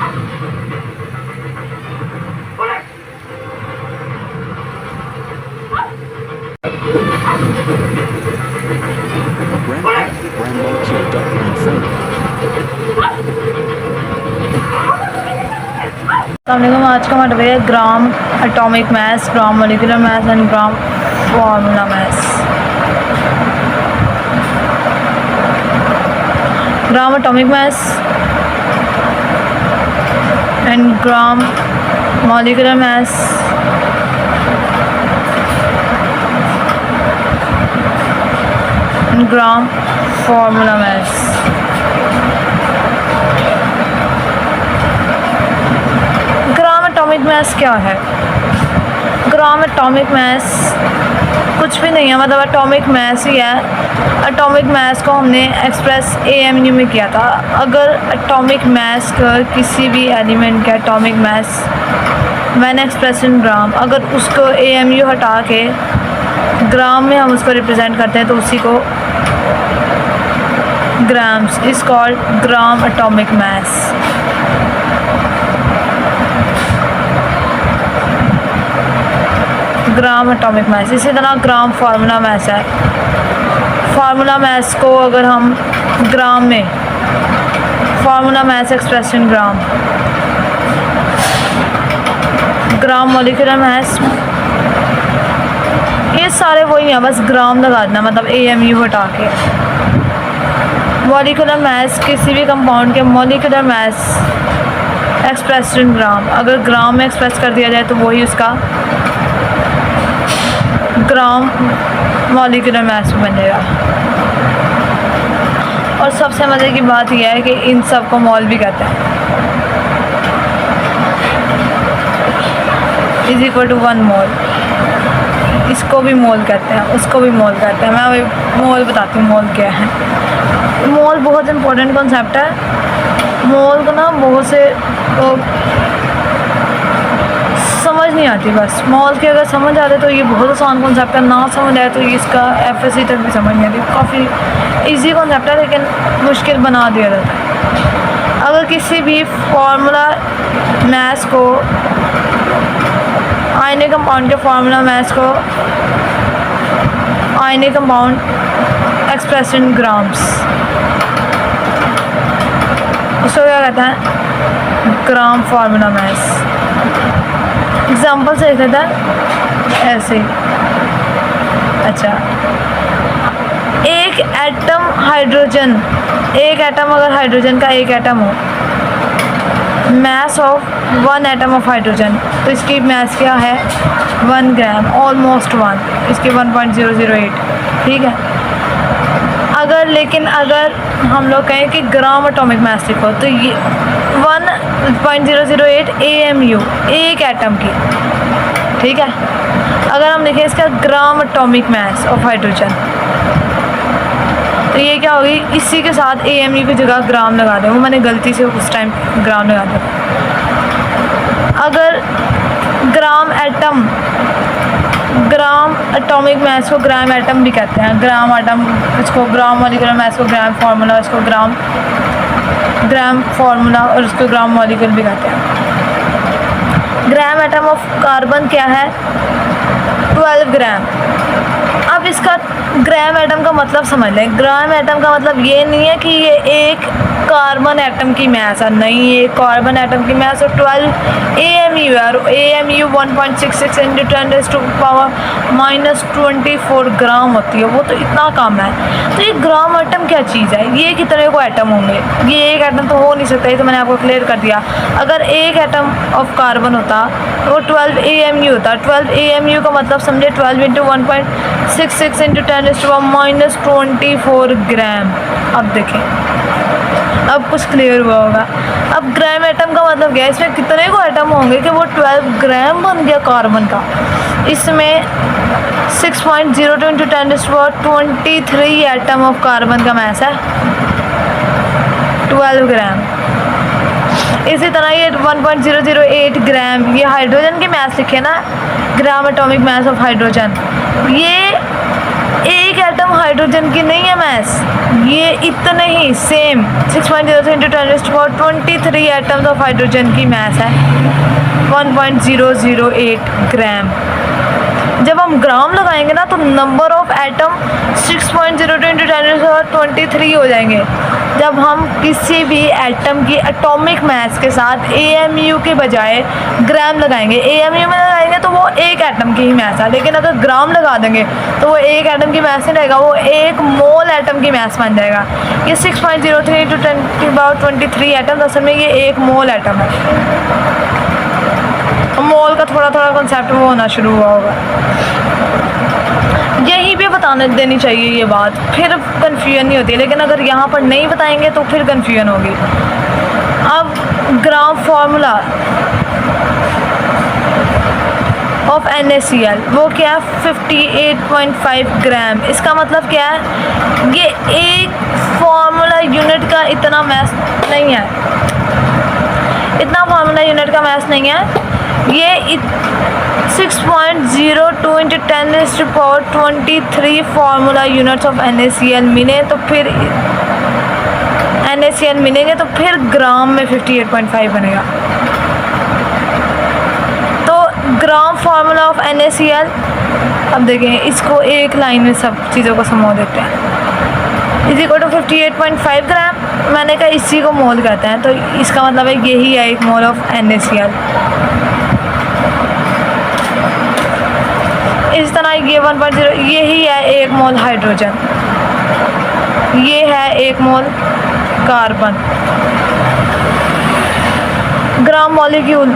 आज का हमारा टॉपिक है gram atomic mass, gram molecular mass and gram formula mass. Gram atomic mass and gram molecular mass and gram formula mass. Atomic mass क्या है? Gram atomic mass कुछ भी नहीं है, मतलब एटॉमिक मास ही है। एटॉमिक मास को हमने एक्सप्रेस AMU में किया था। अगर एटॉमिक मास का किसी भी एलिमेंट का एटॉमिक मास मैंने एक्सप्रेस इन ग्राम, अगर उसको AMU हटा के ग्राम में हम उसको रिप्रेजेंट करते हैं तो उसी को grams is called gram atomic mass. Gram atomic mass. इसी तरह ग्राम फार्मूला मास है। फार्मूला मास को अगर हम ग्राम में, formula mass express in gram, gram molecular mass, ये सारे वही हैं, बस ग्राम लगा देना, मतलब AMU हटा के। मॉलिक्यूलर मास किसी भी कंपाउंड के मॉलिक्यूलर मास एक्सप्रेस इन ग्राम, अगर ग्राम में एक्सप्रेस कर दिया जाए तो वही उसका ग्राम मॉलिक्यूलर मास बनेगा। और सबसे मज़े की बात यह है कि इन सब को मोल भी कहते हैं, इज इक्वल टू 1 मोल। इसको भी मोल कहते हैं, उसको भी मोल कहते हैं। मैं अभी मोल बताती हूँ मोल क्या है। मोल बहुत इम्पोर्टेंट कॉन्सेप्ट है। मोल को ना बहुत से समझ नहीं आती, बस मोल के अगर समझ आते तो ये बहुत आसान कॉन्सेप्ट है, ना समझ आए तो ये इसका FSC तक भी समझ नहीं आती। काफ़ी इजी कॉन्सेप्ट है लेकिन मुश्किल बना दिया जाता है। अगर किसी भी फार्मूला मास को, आयनिक कंपाउंड के फार्मूला मास को ionic compound express in grams, उसको क्या कहते हैं? ग्राम फार्मूला मास। एग्जाम्पल से देख लेते हैं ऐसे। अच्छा, एक एटम हाइड्रोजन, एक एटम अगर हाइड्रोजन का एक एटम हो, mass of 1 atom of hydrogen, तो इसकी मास क्या है? 1 ग्राम, ऑलमोस्ट 1, इसकी 1.008। ठीक है। अगर लेकिन अगर हम लोग कहें कि ग्राम एटॉमिक मास लिखो तो ये 1.008 AMU एक एटम की। ठीक है। अगर हम लिखें इसका gram atomic mass of hydrogen तो ये क्या होगी? इसी के साथ AMU की जगह ग्राम लगा दें, वो मैंने गलती से उस टाइम ग्राम लगा दिया। अगर gram atom, gram atomic mass को ग्राम एटम भी कहते हैं। ग्राम एटम, इसको ग्राम मॉलिक्यूलर मास को ग्राम फार्मूला, इसको ग्राम फार्मूला और इसको ग्राम मॉलिक्यूल भी कहते हैं। ग्राम एटम ऑफ कार्बन क्या है? 12 ग्राम। अब इसका ग्राम एटम का मतलब समझ लें। ग्राम एटम का मतलब ये नहीं है कि ये एक कार्बन एटम की मास है, नहीं, ये कार्बन एटम की मास और 12 AMU है, और AMU 1.66 × 10⁻⁻24 ग्राम होती है। वो तो इतना कम है। तो ये ग्राम एटम क्या चीज़ है? ये कितने को एटम होंगे? ये एक एटम तो हो नहीं सकता, ये तो मैंने आपको क्लियर कर दिया। अगर एक एटम ऑफ कार्बन होता तो वो 12 AMU होता। 12 AMU का मतलब समझे 12 × 1.66 × 10⁻⁻24 ग्राम। अब देखें, अब कुछ क्लियर हुआ होगा। अब ग्राम एटम का मतलब क्या है? इसमें कितने को एटम होंगे कि वो 12 ग्राम बन गया कार्बन का? इसमें 6.02 × 10⁻23 एटम ऑफ कार्बन का मास है 12 ग्राम। इसी तरह ये 1.008 ग्राम, ये हाइड्रोजन की मास लिखे ना, gram atomic mass of hydrogen. ये एक एटम कम हाइड्रोजन की नहीं है मैस, ये इतने ही same 6.03 into 10⁻23 atoms of hydrogen की मैस है 1.008 ग्राम। जब हम ग्राम लगाएंगे ना तो नंबर ऑफ एटम 6.02 इंटू 10⁻23 हो जाएंगे। जब हम किसी भी एटम की एटॉमिक मास के साथ एएमयू के बजाय ग्राम लगाएंगे, एएमयू में लगाएंगे तो वो एक एटम की ही मास है, लेकिन अगर ग्राम लगा देंगे तो वो एक एटम की मास नहीं रहेगा, वो एक मोल एटम की मास बन जाएगा। ये 6.03 इंटू 10⁻23 एटम असल में ये एक मोल एटम है। मोल का थोड़ा थोड़ा कॉन्सेप्ट वो होना शुरू हुआ होगा, यहीं पे बताने देनी चाहिए ये बात, फिर कन्फ्यूजन नहीं होती है। लेकिन अगर यहाँ पर नहीं बताएंगे तो फिर कन्फ्यूजन होगी। अब ग्राम फार्मूला ऑफ NaCl वो क्या है 58.5 ग्राम। इसका मतलब क्या है, ये एक फार्मूला यूनिट का इतना मैस नहीं है, इतना फार्मूला यूनिट का मैस नहीं है। ये 6.02 into 10⁻23 formula units of NaCl मिले तो फिर NaCl मिलेंगे तो फिर ग्राम में 58.5 बनेगा। तो ग्राम फार्मूला ऑफ NaCl, अब देखें इसको एक लाइन में सब चीज़ों को समझा देते हैं। इसी को तो 58.5 ग्राम, मैंने कहा इसी को मोल कहते हैं, तो इसका मतलब है यही है एक मोल ऑफ NaCl। इस तरह ये 1.0 यही है एक मोल हाइड्रोजन, ये है एक mole carbon. Gram molecule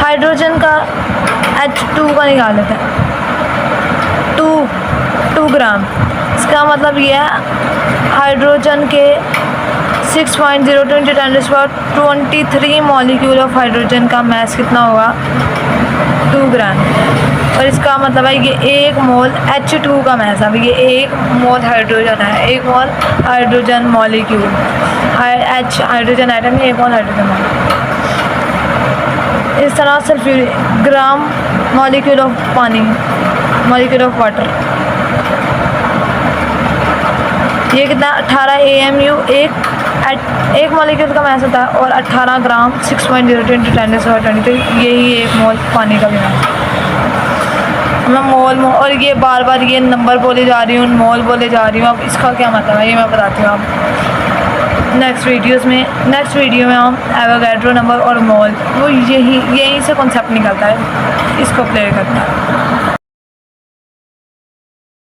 hydrogen का H2 का निकाल लेते हैं, 2 ग्राम। इसका मतलब ये है हाइड्रोजन के 6.02 इंटू 10⁻23 मॉलिक्यूल ऑफ हाइड्रोजन का मास कितना होगा 2 ग्राम। और इसका मतलब है ये एक मोल H2 का मास है, ये एक मोल हाइड्रोजन है, एक मोल हाइड्रोजन मॉलिक्यूल, हाइड्रोजन एटम, एक मोल हाइड्रोजन मॉलिक्यूल। इस तरह सल्फ्यूरिक ग्राम मॉलिक्यूल ऑफ पानी, मॉलिक्यूल ऑफ वाटर, ये कितना 18 AMU एक मॉलिक्यूल का मास होता है, और 18 ग्राम 6.02 इंटू 10⁻23 यही एक मोल पानी का भी मास। मैं मोल और ये बार बार ये नंबर बोले जा रही हूँ, मोल बोले जा रही हूँ, अब इसका क्या मतलब है ये मैं बताती हूँ आप नेक्स्ट वीडियो में हम एवोगाड्रो नंबर और मोल वो यहीं से कॉन्सेप्ट निकलता है, इसको प्ले करता है।